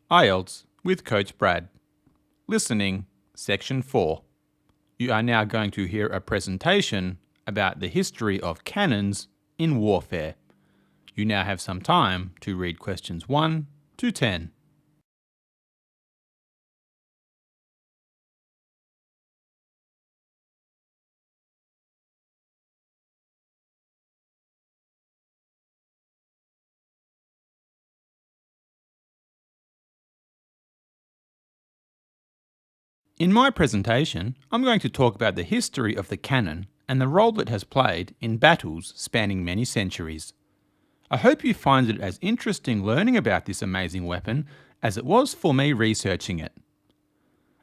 IELTS with Coach Brad. Listening, Section 4. You are now going to hear a presentation about the history of cannons in warfare. You now have some time to read questions 1 to 10. In my presentation, I'm going to talk about the history of the cannon and the role it has played in battles spanning many centuries. I hope you find it as interesting learning about this amazing weapon as it was for me researching it.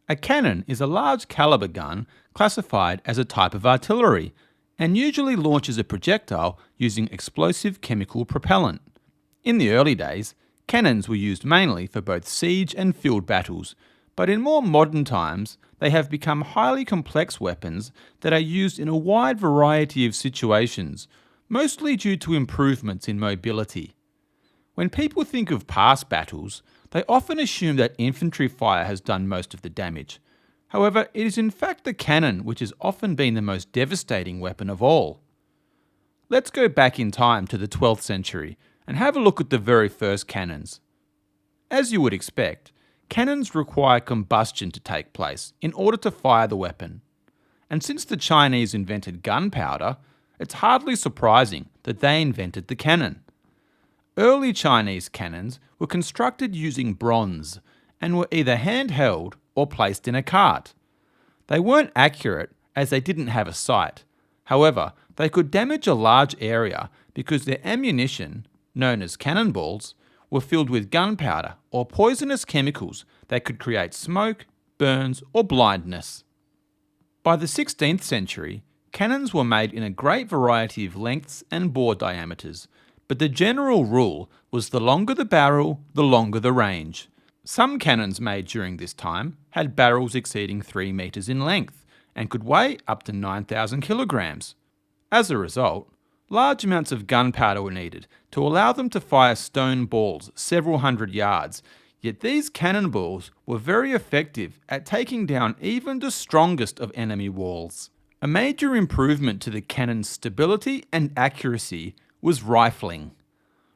A cannon is a large caliber gun classified as a type of artillery and usually launches a projectile using explosive chemical propellant. In the early days, cannons were used mainly for both siege and field battles, but in more modern times, they have become highly complex weapons that are used in a wide variety of situations, mostly due to improvements in mobility. When people think of past battles, they often assume that infantry fire has done most of the damage. However, it is in fact the cannon which has often been the most devastating weapon of all. Let's go back in time to the 12th century and have a look at the very first cannons. As you would expect, cannons require combustion to take place in order to fire the weapon. And since the Chinese invented gunpowder, it's hardly surprising that they invented the cannon. Early Chinese cannons were constructed using bronze and were either handheld or placed in a cart. They weren't accurate as they didn't have a sight. However, they could damage a large area because their ammunition, known as cannonballs, were filled with gunpowder or poisonous chemicals that could create smoke, burns, or blindness. By the 16th century, cannons were made in a great variety of lengths and bore diameters, but the general rule was the longer the barrel, the longer the range. Some cannons made during this time had barrels exceeding 3 meters in length and could weigh up to 9,000 kilograms. As a result, large amounts of gunpowder were needed to allow them to fire stone balls several hundred yards, yet these cannonballs were very effective at taking down even the strongest of enemy walls. A major improvement to the cannon's stability and accuracy was rifling.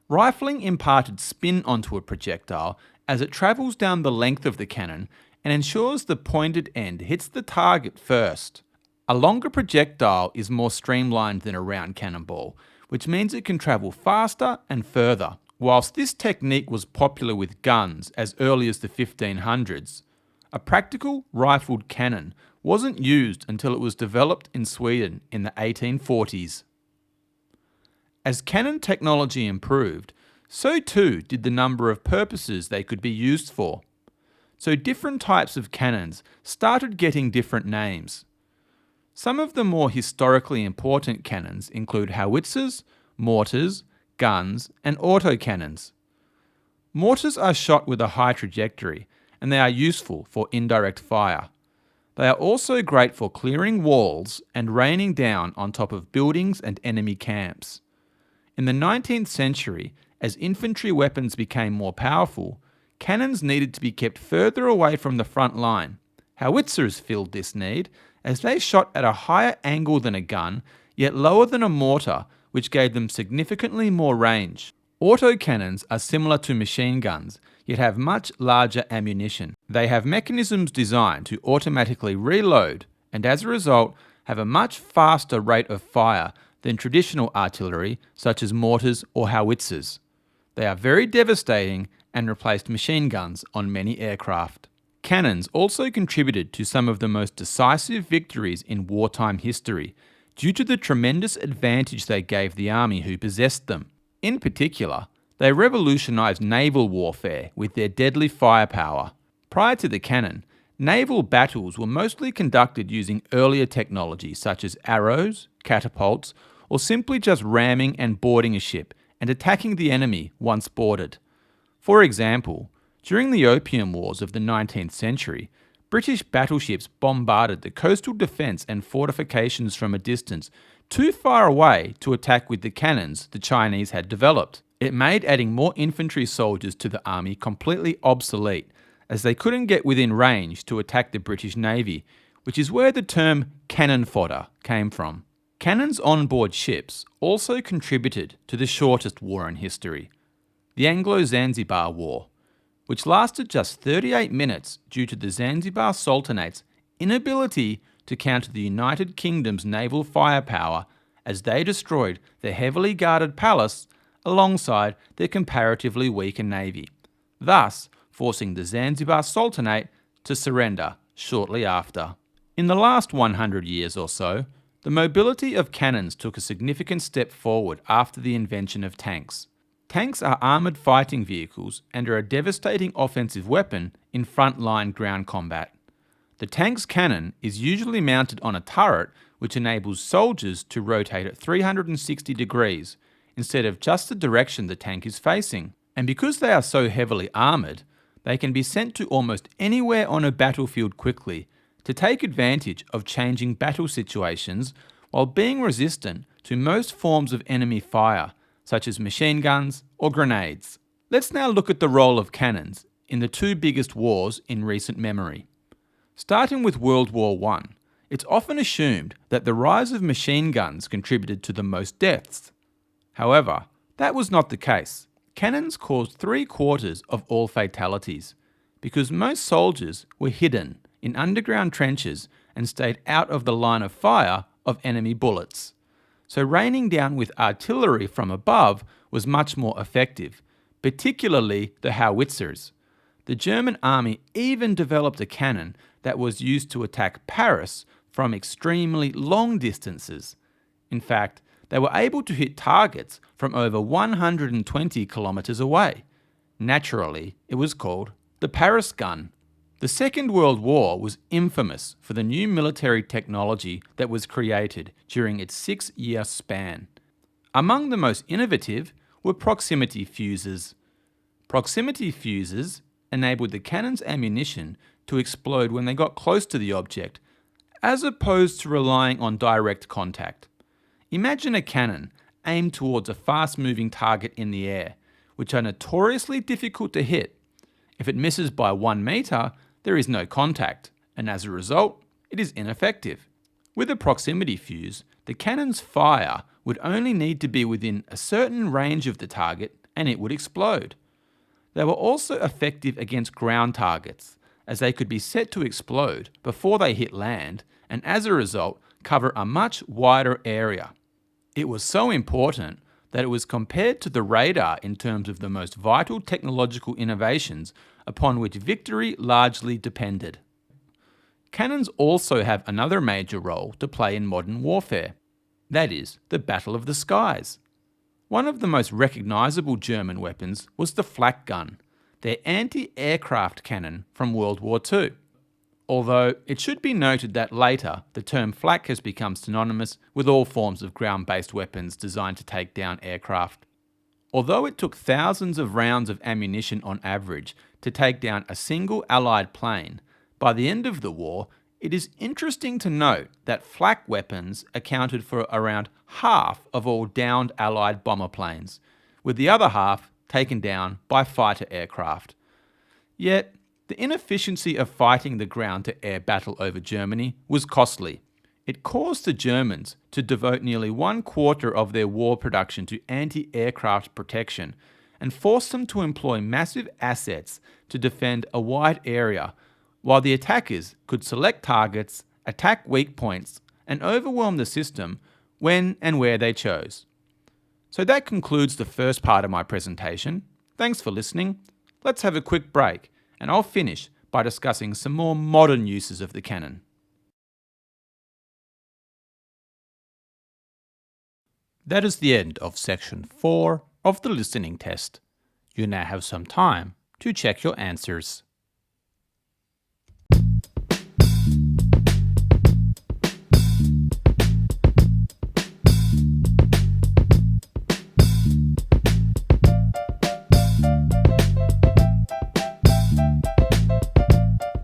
Rifling imparted spin onto a projectile as it travels down the length of the cannon and ensures the pointed end hits the target first. A longer projectile is more streamlined than a round cannonball, which means it can travel faster and further. Whilst this technique was popular with guns as early as the 1500s, a practical rifled cannon wasn't used until it was developed in Sweden in the 1840s. As cannon technology improved, so too did the number of purposes they could be used for. So different types of cannons started getting different names. Some of the more historically important cannons include howitzers, mortars, guns, and autocannons. Mortars are shot with a high trajectory, and they are useful for indirect fire. They are also great for clearing walls and raining down on top of buildings and enemy camps. In the 19th century, as infantry weapons became more powerful, cannons needed to be kept further away from the front line. Howitzers filled this need as they shot at a higher angle than a gun, yet lower than a mortar, which gave them significantly more range. Autocannons are similar to machine guns, yet have much larger ammunition. They have mechanisms designed to automatically reload, and as a result, have a much faster rate of fire than traditional artillery, such as mortars or howitzers. They are very devastating and replaced machine guns on many aircraft. Cannons also contributed to some of the most decisive victories in wartime history due to the tremendous advantage they gave the army who possessed them. In particular, they revolutionized naval warfare with their deadly firepower. Prior to the cannon, naval battles were mostly conducted using earlier technology such as arrows, catapults, or simply just ramming and boarding a ship and attacking the enemy once boarded. For example, during the Opium Wars of the 19th century, British battleships bombarded the coastal defence and fortifications from a distance too far away to attack with the cannons the Chinese had developed. It made adding more infantry soldiers to the army completely obsolete, as they couldn't get within range to attack the British Navy, which is where the term cannon fodder came from. Cannons on board ships also contributed to the shortest war in history, the Anglo-Zanzibar War, which lasted just 38 minutes due to the Zanzibar Sultanate's inability to counter the United Kingdom's naval firepower as they destroyed the heavily guarded palace alongside their comparatively weaker navy, thus forcing the Zanzibar Sultanate to surrender shortly after. In the last 100 years or so, the mobility of cannons took a significant step forward after the invention of tanks. Tanks are armoured fighting vehicles and are a devastating offensive weapon in front-line ground combat. The tank's cannon is usually mounted on a turret which enables soldiers to rotate at 360 degrees instead of just the direction the tank is facing. And because they are so heavily armoured, they can be sent to almost anywhere on a battlefield quickly to take advantage of changing battle situations while being resistant to most forms of enemy fire, such as machine guns or grenades. Let's now look at the role of cannons in the two biggest wars in recent memory. Starting with World War I, it's often assumed that the rise of machine guns contributed to the most deaths. However, that was not the case. Cannons caused 3/4 of all fatalities, because most soldiers were hidden in underground trenches and stayed out of the line of fire of enemy bullets. So raining down with artillery from above was much more effective, particularly the howitzers. The German army even developed a cannon that was used to attack Paris from extremely long distances. In fact, they were able to hit targets from over 120 kilometers away. Naturally, it was called the Paris gun. The Second World War was infamous for the new military technology that was created during its 6-year span. Among the most innovative were proximity fuses. Proximity fuses enabled the cannon's ammunition to explode when they got close to the object, as opposed to relying on direct contact. Imagine a cannon aimed towards a fast-moving target in the air, which are notoriously difficult to hit. If it misses by 1 metre, there is no contact, and as a result, it is ineffective. With a proximity fuse, the cannon's fire would only need to be within a certain range of the target and it would explode. They were also effective against ground targets, as they could be set to explode before they hit land and as a result cover a much wider area. It was so important that it was compared to the radar in terms of the most vital technological innovations upon which victory largely depended. Cannons also have another major role to play in modern warfare, that is, the Battle of the Skies. One of the most recognisable German weapons was the flak gun, their anti-aircraft cannon from World War II. Although it should be noted that later the term flak has become synonymous with all forms of ground-based weapons designed to take down aircraft. Although it took thousands of rounds of ammunition on average to take down a single Allied plane, by the end of the war, it is interesting to note that flak weapons accounted for around half of all downed Allied bomber planes, with the other half taken down by fighter aircraft. Yet, the inefficiency of fighting the ground-to-air battle over Germany was costly. It caused the Germans to devote nearly 1/4 of their war production to anti-aircraft protection and forced them to employ massive assets to defend a wide area, while the attackers could select targets, attack weak points, and overwhelm the system when and where they chose. So that concludes the first part of my presentation. Thanks for listening. Let's have a quick break, and I'll finish by discussing some more modern uses of the cannon. That is the end of section 4 of the listening test. You now have some time to check your answers.